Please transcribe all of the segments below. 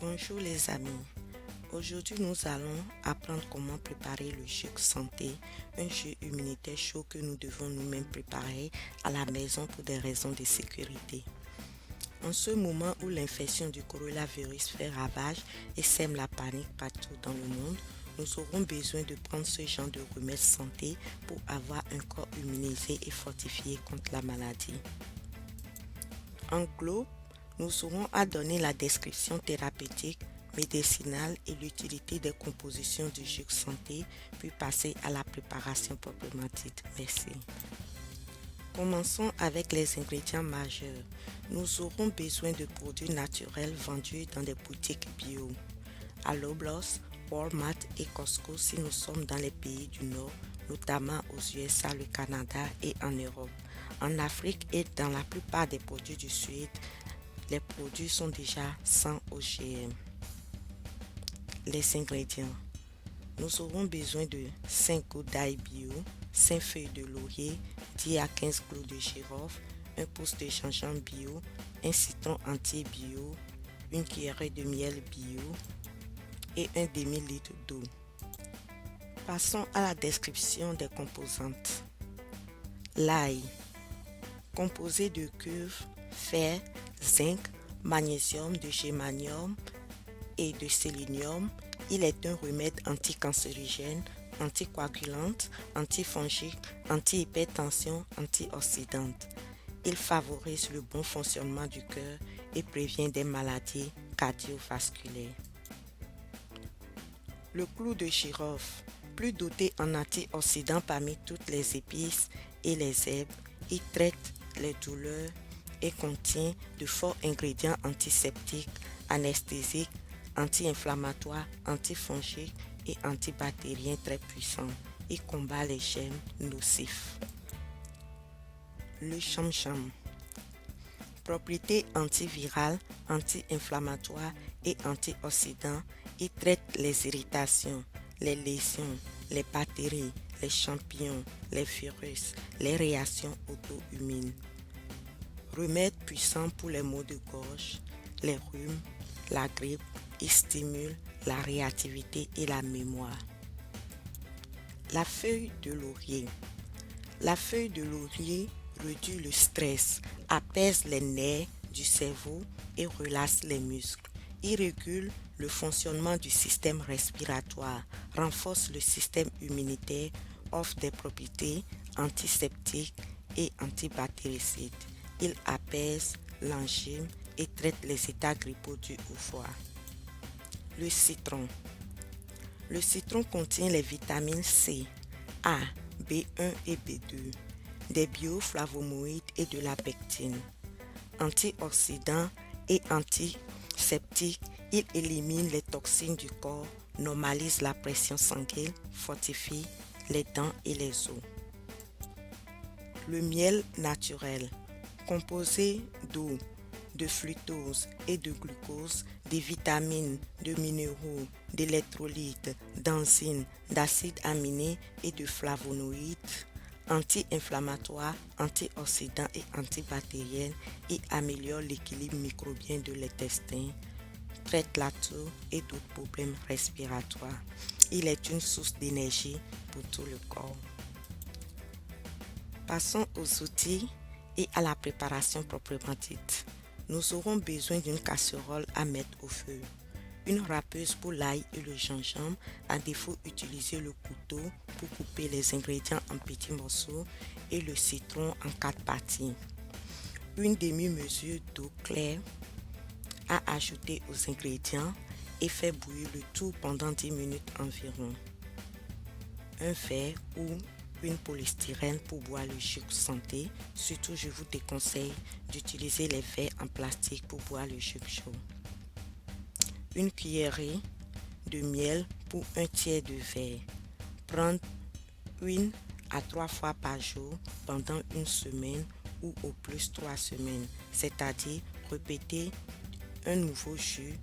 Bonjour les amis, aujourd'hui nous allons apprendre comment préparer le jus santé, un jus immunitaire chaud que nous devons nous-mêmes préparer à la maison pour des raisons de sécurité. En ce moment où l'infection du coronavirus fait ravage et sème la panique partout dans le monde, nous aurons besoin de prendre ce genre de remèdes santé pour avoir un corps immunisé et fortifié contre la maladie. En gros, nous aurons à donner la description thérapeutique, médicinale et l'utilité des compositions du jus santé, puis passer à la préparation proprement dite. Merci. Commençons avec les ingrédients majeurs. Nous aurons besoin de produits naturels vendus dans des boutiques bio, à Loblaws, Walmart et Costco si nous sommes dans les pays du Nord, notamment aux USA, le Canada et en Europe. En Afrique et dans la plupart des produits du Sud, les produits sont déjà sans OGM. Les ingrédients. Nous aurons besoin de 5 gouttes d'ail bio, 5 feuilles de laurier, 10 à 15 clous de girofle, 1 pouce de gingembre bio, un citron entier bio, une cuillerée de miel bio et un demi-litre d'eau. Passons à la description des composantes. L'ail, composé de cuivre, fer, zinc, magnésium, de germanium et de sélénium, il est un remède anticancérigène, anticoagulante, antifongique, anti-hypertension, antioxydante. Il favorise le bon fonctionnement du cœur et prévient des maladies cardiovasculaires. Le clou de girofle, plus doté en antioxydants parmi toutes les épices et les herbes, il traite les douleurs et contient de forts ingrédients antiseptiques, anesthésiques, anti-inflammatoires, antifongiques et antibactériens très puissants. Il combat les germes nocifs. Le cham-cham, propriétés antivirales, anti-inflammatoires et antioxydants, il traite les irritations, les lésions, les bactéries, les champignons, les virus, les réactions auto-immunes. Remède puissant pour les maux de gorge, les rhumes, la grippe, il stimule la réactivité et la mémoire. La feuille de laurier. La feuille de laurier réduit le stress, apaise les nerfs du cerveau et relâche les muscles. Il régule le fonctionnement du système respiratoire, renforce le système immunitaire, offre des propriétés antiseptiques et antibactéricides. Il apaise l'angine et traite les états grippaux dus au froid. Le citron. Le citron contient les vitamines C, A, B1 et B2, des bioflavonoïdes et de la pectine. Antioxydant et antiseptique, il élimine les toxines du corps, normalise la pression sanguine, fortifie les dents et les os. Le miel naturel, composé d'eau, de fructose et de glucose, de vitamines, de minéraux, d'électrolytes, d'enzymes, d'acides aminés et de flavonoïdes, anti-inflammatoires, antioxydants et antibactériens et améliore l'équilibre microbien de l'intestin, traite la toux et d'autres problèmes respiratoires. Il est une source d'énergie pour tout le corps. Passons aux outils et à la préparation proprement dite. Nous aurons besoin d'une casserole à mettre au feu, une râpeuse pour l'ail et le gingembre, à défaut utilisez le couteau pour couper les ingrédients en petits morceaux et le citron en 4 parties. Une demi-mesure d'eau claire à ajouter aux ingrédients et faire bouillir le tout pendant 10 minutes environ. Un verre ou une polystyrène pour boire le jus santé. Surtout, je vous déconseille d'utiliser les verres en plastique pour boire le jus chaud. Une cuillerée de miel pour un tiers de verre. Prendre 1 à 3 fois par jour pendant une semaine ou au plus 3 semaines, c'est-à-dire répéter un nouveau jus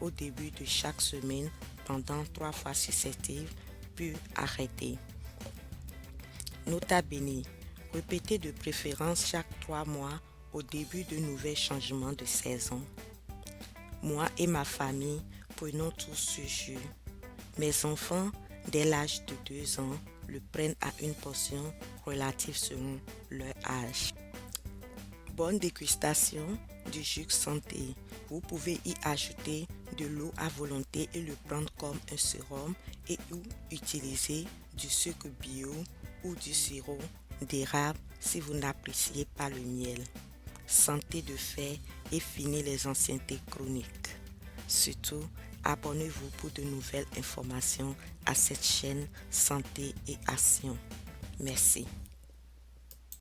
au début de chaque semaine pendant 3 fois successives, puis arrêter. Nota bene, répétez de préférence chaque 3 mois au début de nouveaux changements de saison. Moi et ma famille prenons tous ce jus. Mes enfants, dès l'âge de 2 ans, le prennent à une portion relative selon leur âge. Bonne dégustation du jus santé. Vous pouvez y ajouter de l'eau à volonté et le prendre comme un sérum et ou utiliser du sucre bio ou du sirop d'érable si vous n'appréciez pas le miel. Santé de fer et fini les anciennetés chroniques. Surtout, abonnez-vous pour de nouvelles informations à cette chaîne Santé et Action. Merci.